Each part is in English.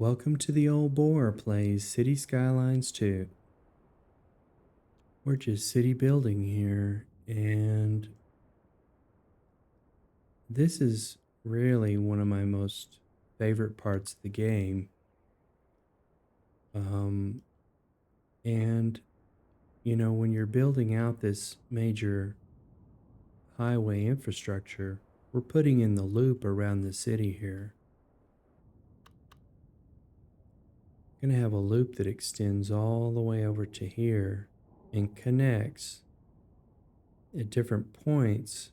Welcome to the Old Boar plays City Skylines 2. We're just city building here, and this is really one of my most favorite parts of the game. And when you're building out this major highway infrastructure, we're putting in the loop around the city here. Gonna have a loop that extends all the way over to here and connects at different points.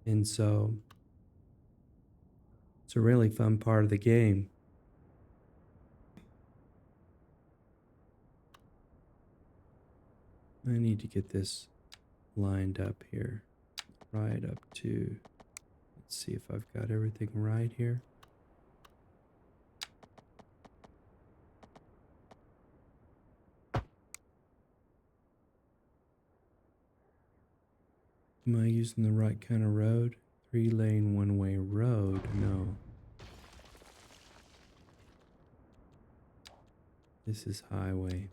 And so it's a really fun part of the game. I need to get this lined up here, right up to, let's see if I've got everything right here. Am I using the right kind of road? 3-lane one-way road? No. This is highway.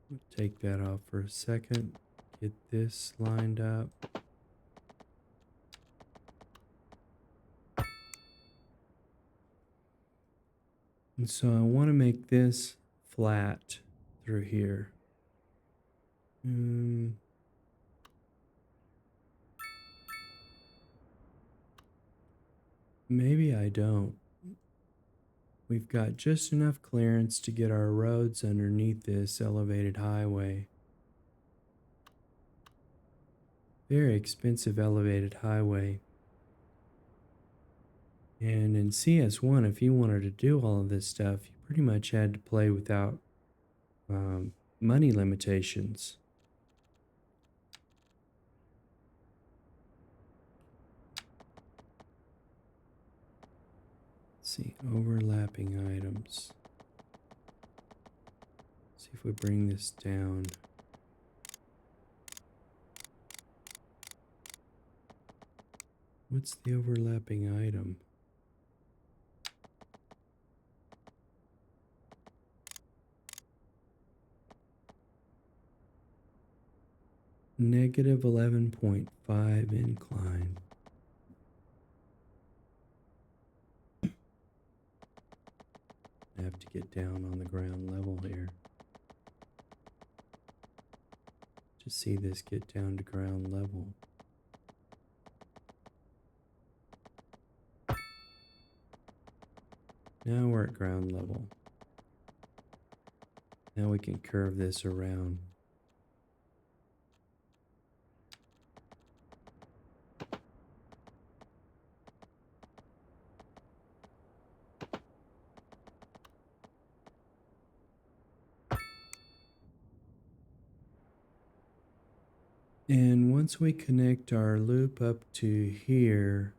We'll take that off for a second. Get this lined up. And so I want to make this flat through here. Maybe I don't. We've got just enough clearance to get our roads underneath this elevated highway. Very expensive elevated highway. And in CS1, if you wanted to do all of this stuff, you pretty much had to play without money limitations. Let's see, overlapping items. See if we bring this down. What's the overlapping item? Negative 11.5 incline. I have to get down on the ground level here to see this get down to ground level. Now we're at ground level. Now we can curve this around. And once we connect our loop up to here,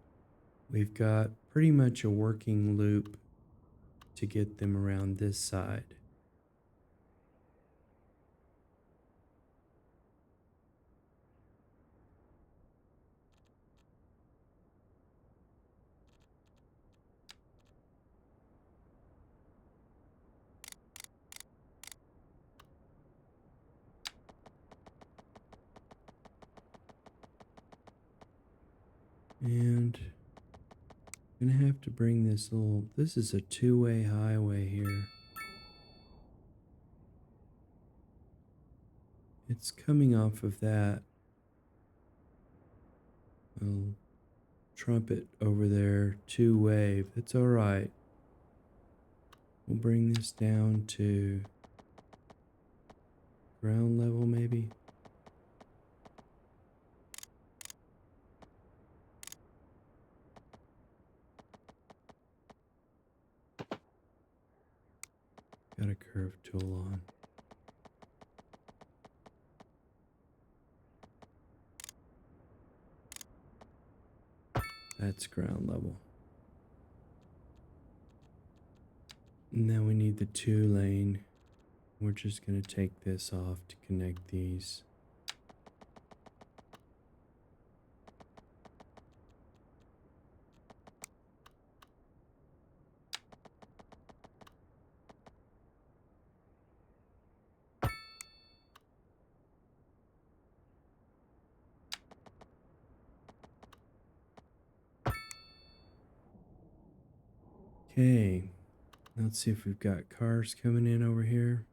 we've got pretty much a working loop to get them around this side. And I'm gonna have to bring this this is a two-way highway here. It's coming off of that trumpet over there, two-way. That's all right. We'll bring this down to ground level maybe. Got a curve tool on. That's ground level. Now we need the 2-lane We're just going to take this off to connect these. Okay, let's see if we've got cars coming in over here.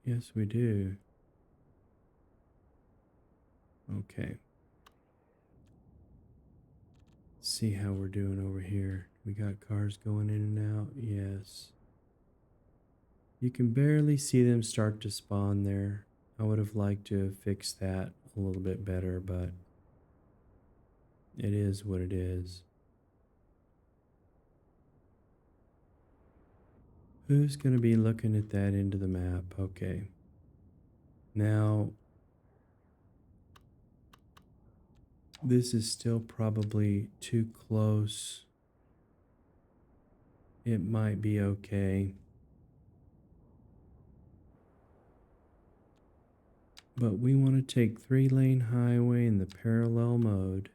Yes, we do. Okay. Let's see how we're doing over here. We got cars going in and out. Yes. You can barely see them start to spawn there. I would have liked to have fixed that a little bit better, but it is what it is. Who's going to be looking at that into the map? Okay. Now, this is still probably too close. It might be okay. But we want to take 3-lane highway in the parallel mode.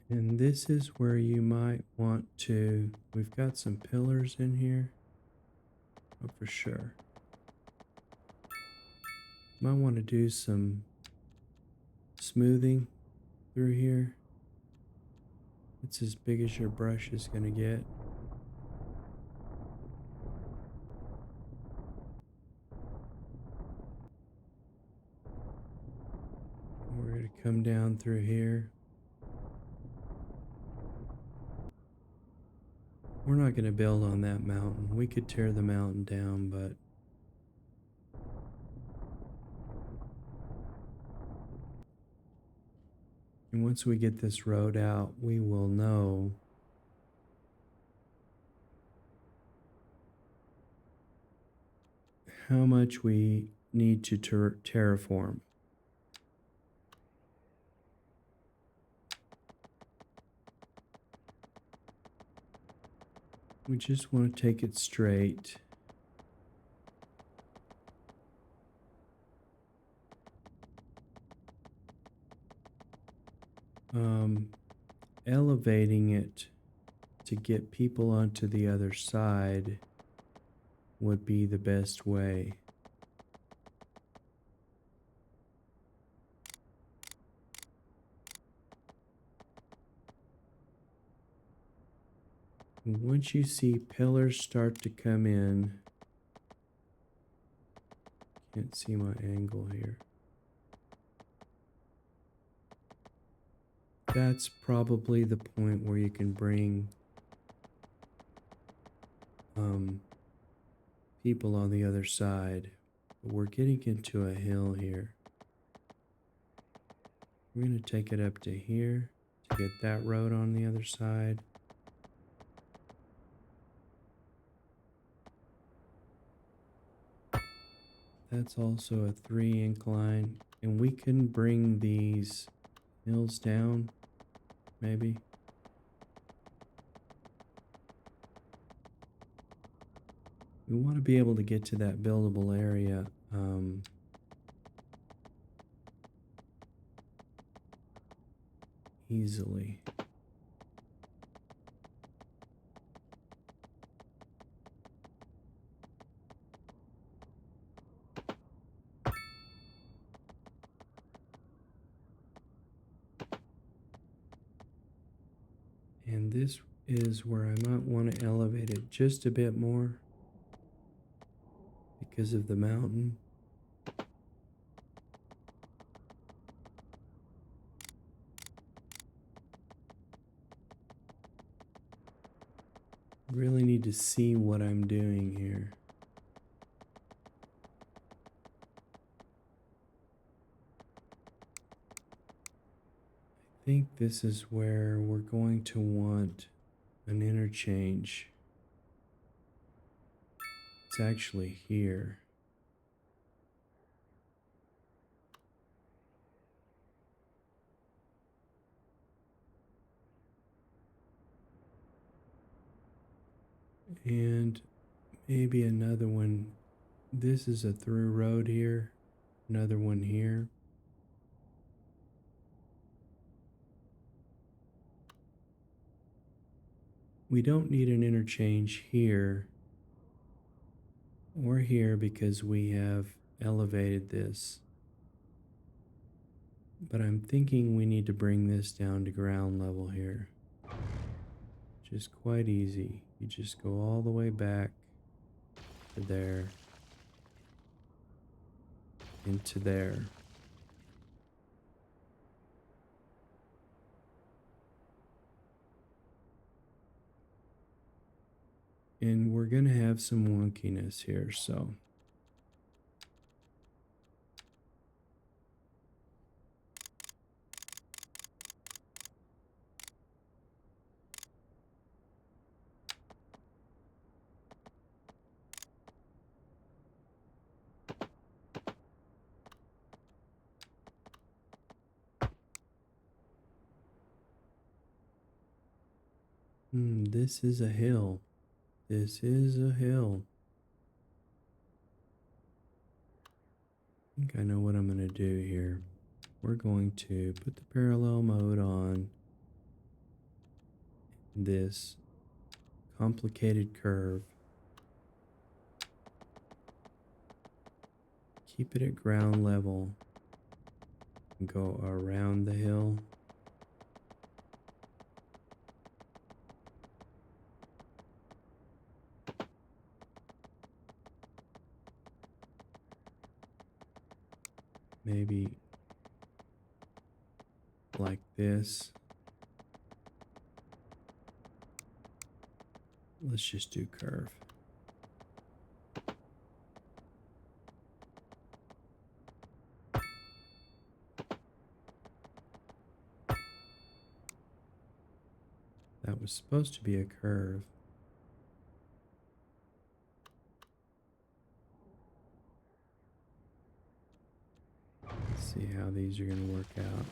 And this is where you might want to, we've got some pillars in here. Oh, for sure. Might want to do some smoothing through here. It's as big as your brush is going to get. We're going to come down through here. We're not going to build on that mountain. We could tear the mountain down, but and once we get this road out, we will know how much we need to terraform. We just want to take it straight. Elevating it to get people onto the other side would be the best way. Once you see pillars start to come in, can't see my angle here. That's probably the point where you can bring people on the other side. But we're getting into a hill here. We're going to take it up to here to get that road on the other side. That's also a 3 incline, and we can bring these hills down, maybe. We want to be able to get to that buildable area easily. And this is where I might want to elevate it just a bit more because of the mountain. Really need to see what I'm doing here. I think this is where we're going to want an interchange. It's actually here. And maybe another one. This is a through road here. Another one here. We don't need an interchange here or here because we have elevated this. But I'm thinking we need to bring this down to ground level here. Just quite easy. You just go all the way back to there, into there. And we're going to have some wonkiness here, so. This is a hill. This is a hill. I think I know what I'm going to do here. We're going to put the parallel mode on this complicated curve. Keep it at ground level and go around the hill. Maybe like this. Let's just do curve. That was supposed to be a curve. Let's see how these are going to work out.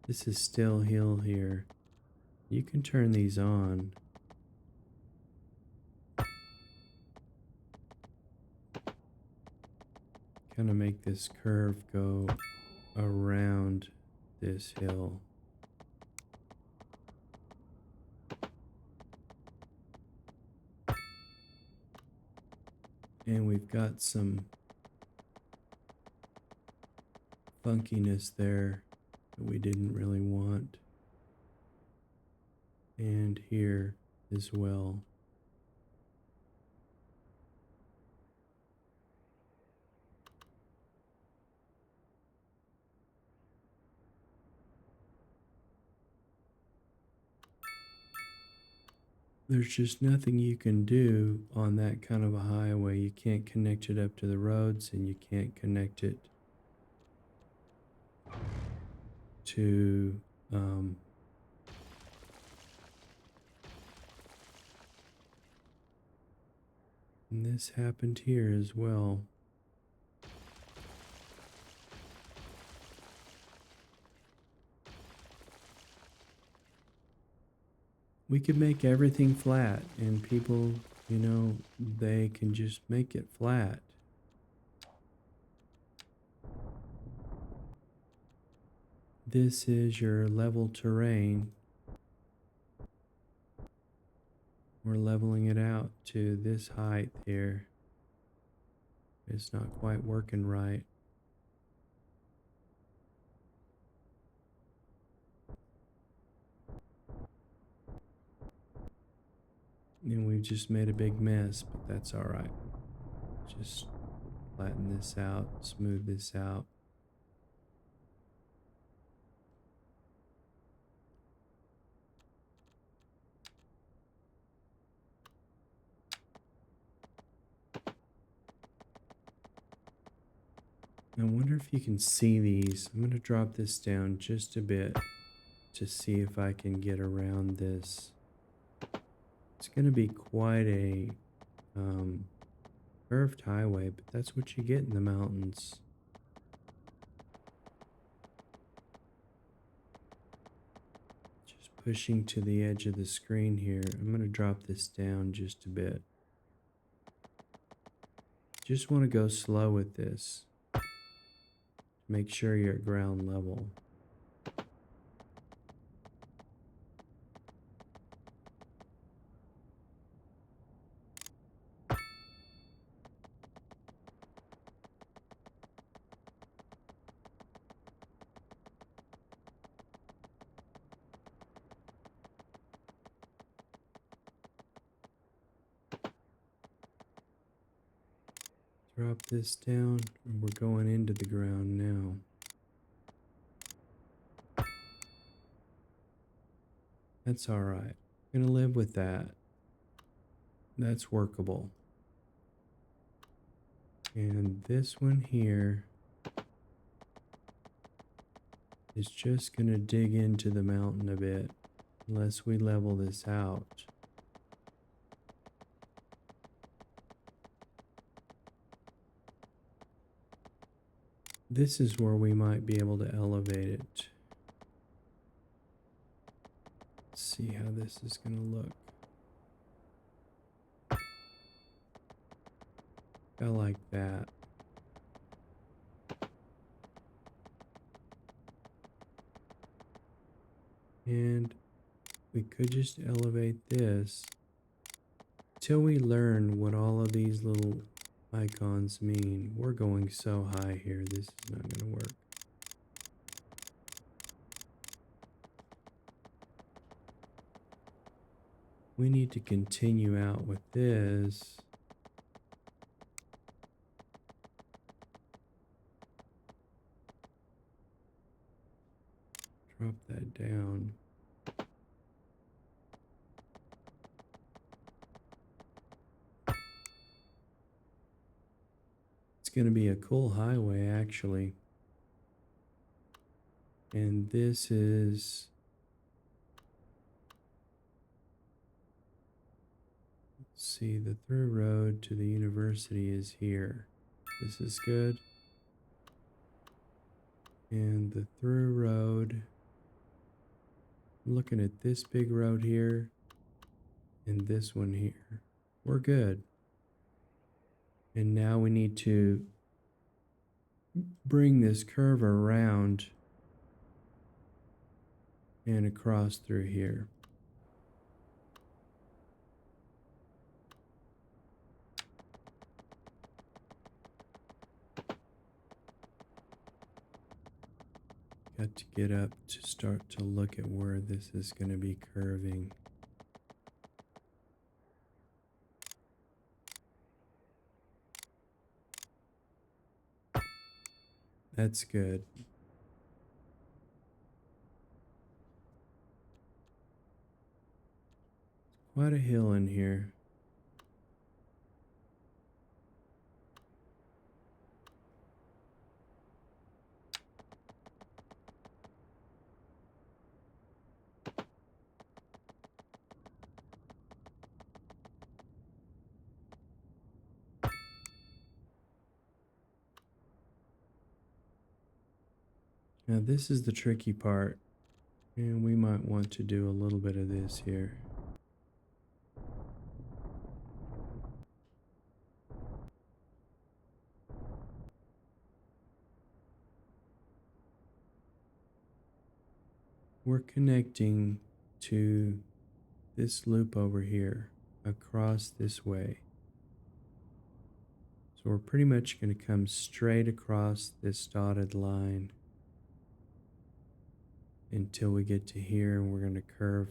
This is still hill here. You can turn these on. Kind of make this curve go around this hill. And we've got some funkiness there that we didn't really want. And here as well. There's just nothing you can do on that kind of a highway. You can't connect it up to the roads, and you can't connect it to and this happened here as well. We could make everything flat, and people, you know, they can just make it flat. This is your level terrain. We're leveling it out to this height here. It's not quite working right. And we've just made a big mess, but that's all right. Just flatten this out, smooth this out. I wonder if you can see these. I'm going to drop this down just a bit to see if I can get around this. It's going to be quite a curved highway, but that's what you get in the mountains. Just pushing to the edge of the screen here. I'm going to drop this down just a bit. Just want to go slow with this. Make sure you're at ground level. Drop this down, and we're going into the ground now. That's all right. Gonna live with that. That's workable. And this one here is just gonna dig into the mountain a bit, unless we level this out. This is where we might be able to elevate it. Let's see how this is gonna look. I like that. And we could just elevate this till we learn what all of these little icons mean. We're going so high here, this is not going to work. We need to continue out with this. Drop that down. It's going to be a cool highway, actually. And this is... Let's see, the through road to the university is here. This is good. And the through road... I'm looking at this big road here and this one here. We're good. And now we need to bring this curve around and across through here. Got to get up to start to look at where this is going to be curving. That's good. Quite a hill in here. Now this is the tricky part, and we might want to do a little bit of this here. We're connecting to this loop over here across this way. So we're pretty much going to come straight across this dotted line until we get to here, and we're going to curve,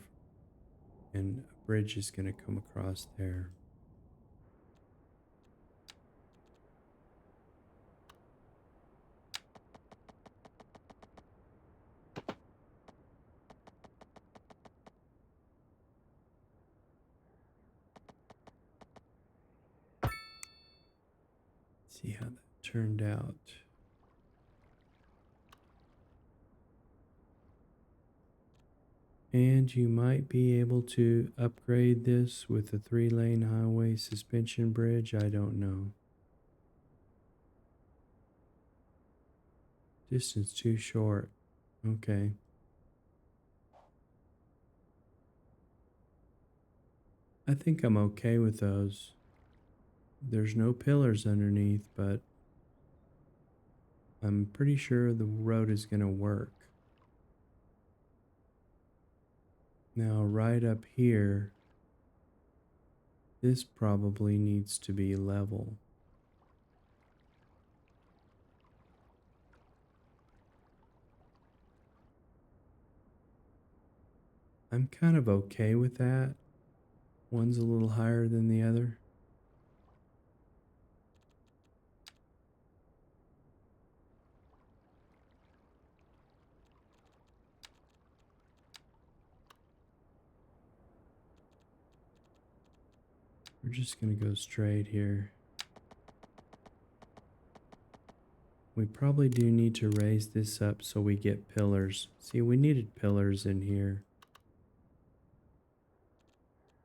and a bridge is going to come across there. See how that turned out. And you might be able to upgrade this with a 3-lane highway suspension bridge. I don't know. Distance too short. Okay. I think I'm okay with those. There's no pillars underneath, but I'm pretty sure the road is going to work. Now, right up here, this probably needs to be level. I'm kind of okay with that. One's a little higher than the other. We're just going to go straight here. We probably do need to raise this up so we get pillars. See, we needed pillars in here.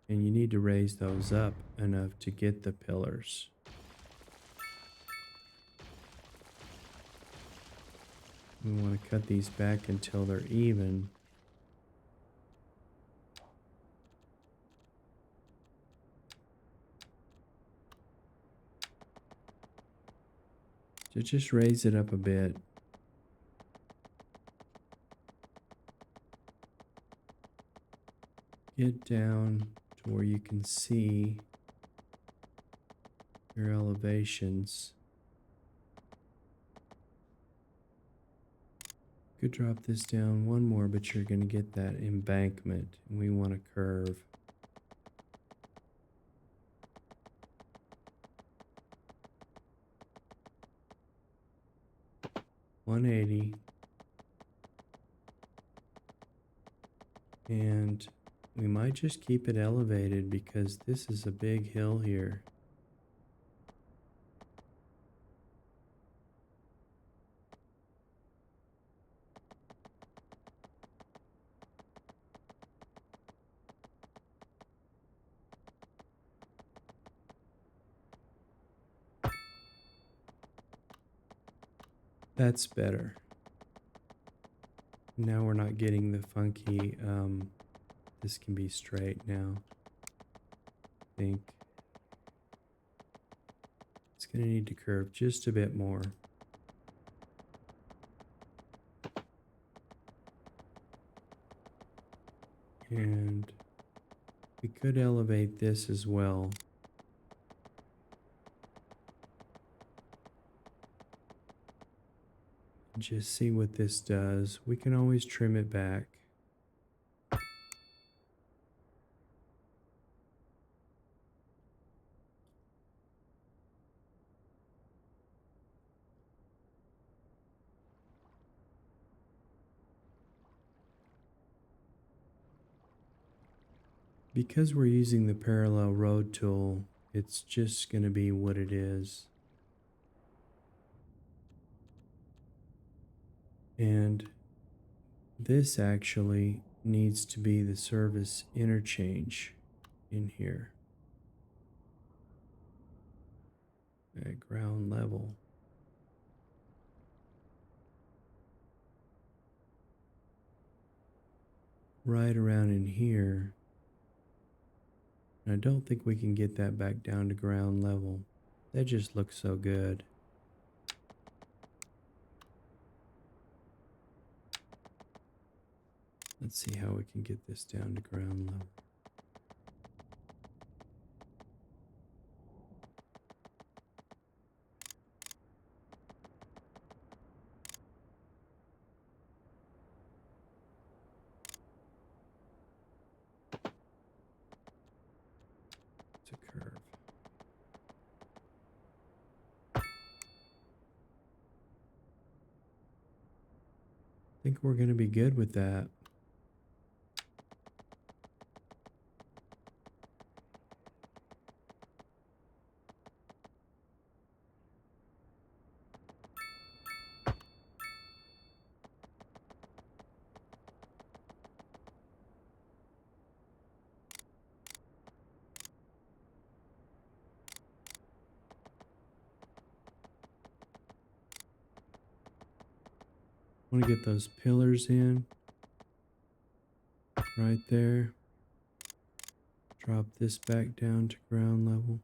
And you need to raise those up enough to get the pillars. We want to cut these back until they're even. So just raise it up a bit. Get down to where you can see your elevations. Could drop this down one more, but you're going to get that embankment, and we want a curve. $180. And we might just keep it elevated because this is a big hill here. That's better. Now we're not getting the funky, this can be straight now. I think it's going to need to curve just a bit more. And we could elevate this as well. Just see what this does. We can always trim it back. Because we're using the parallel road tool, it's just going to be what it is. And this actually needs to be the service interchange in here at ground level. Right around in here. And I don't think we can get that back down to ground level. That just looks so good. Let's see how we can get this down to ground level. It's a curve. I think we're going to be good with that. Want to get those pillars in right there. Drop this back down to ground level.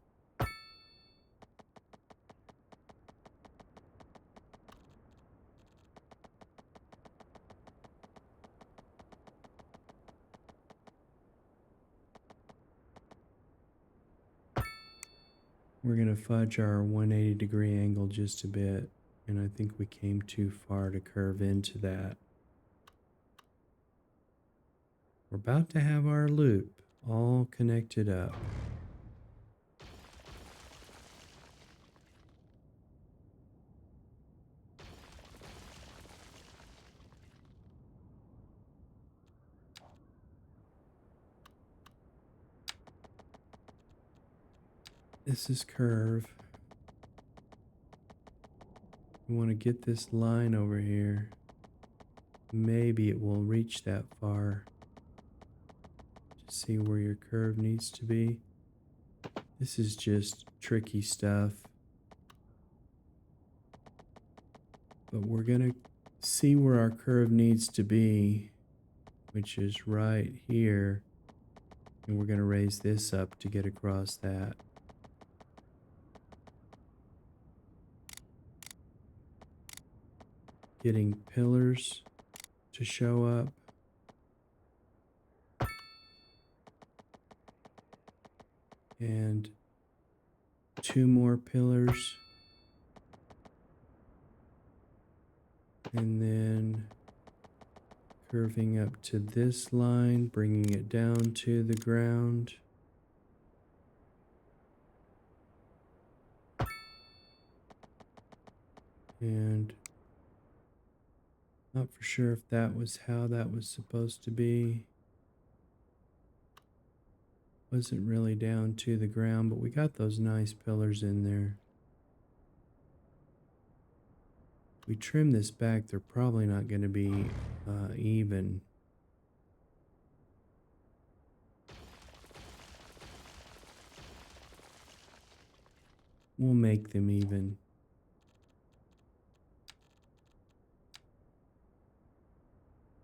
We're going to fudge our 180-degree angle just a bit, and I think we came too far to curve into that. We're about to have our loop all connected up. This is curve. We want to get this line over here. Maybe it will reach that far. To see where your curve needs to be. This is just tricky stuff. But we're going to see where our curve needs to be, which is right here. And we're going to raise this up to get across that. Getting pillars to show up. And 2 more pillars. And then curving up to this line, bringing it down to the ground. And not for sure if that was how that was supposed to be. Wasn't really down to the ground, but we got those nice pillars in there. If we trim this back, they're probably not going to be even. We'll make them even.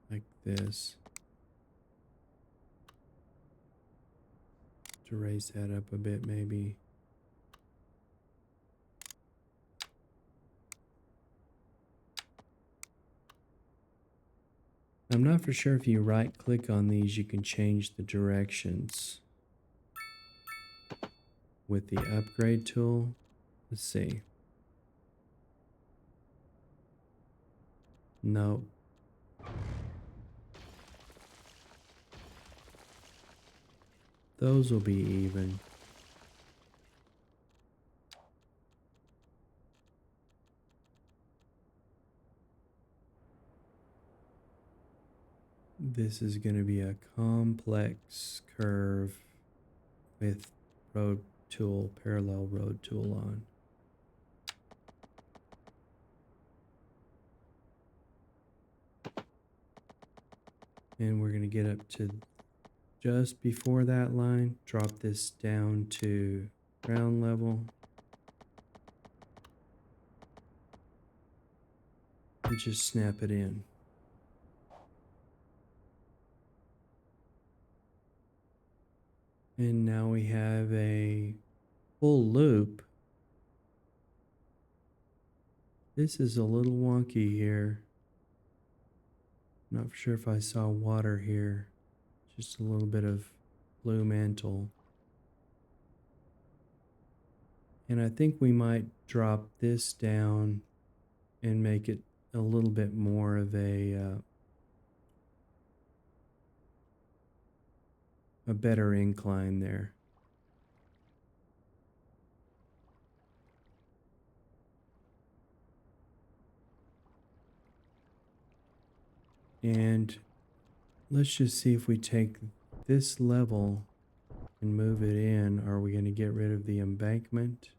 Like this. To raise that up a bit, maybe. I'm not for sure if you right click on these, you can change the directions with the upgrade tool. Let's see. No. Those will be even. This is going to be a complex curve with road tool, parallel road tool on. And we're going to get up to just before that line, drop this down to ground level. And just snap it in. And now we have a full loop. This is a little wonky here. Not sure if I saw water here. Just a little bit of blue mantle. And I think we might drop this down and make it a little bit more of a better incline there. And let's just see if we take this level and move it in. Are we going to get rid of the embankment?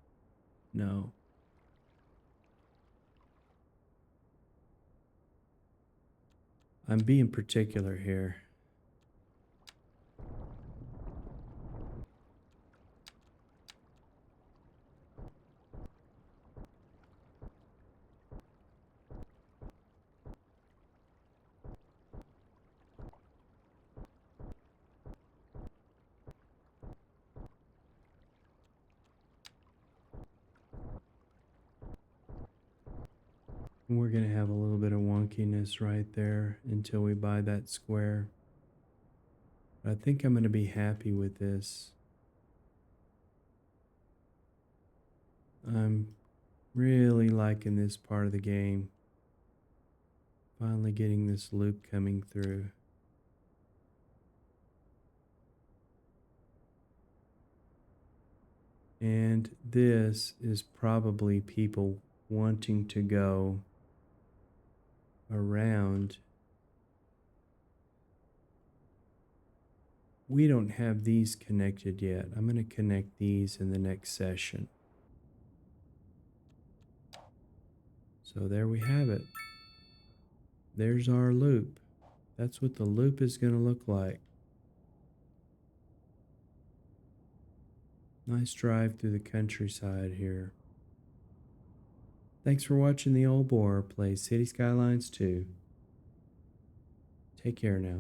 No. I'm being particular here. And we're going to have a little bit of wonkiness right there until we buy that square. But I think I'm going to be happy with this. I'm really liking this part of the game. Finally getting this loop coming through. And this is probably people wanting to go around. We don't have these connected yet. I'm going to connect these in the next session. So there we have it. There's our loop. That's what the loop is going to look like. Nice drive through the countryside here. Thanks for watching the Old Boar play City Skylines 2. Take care now.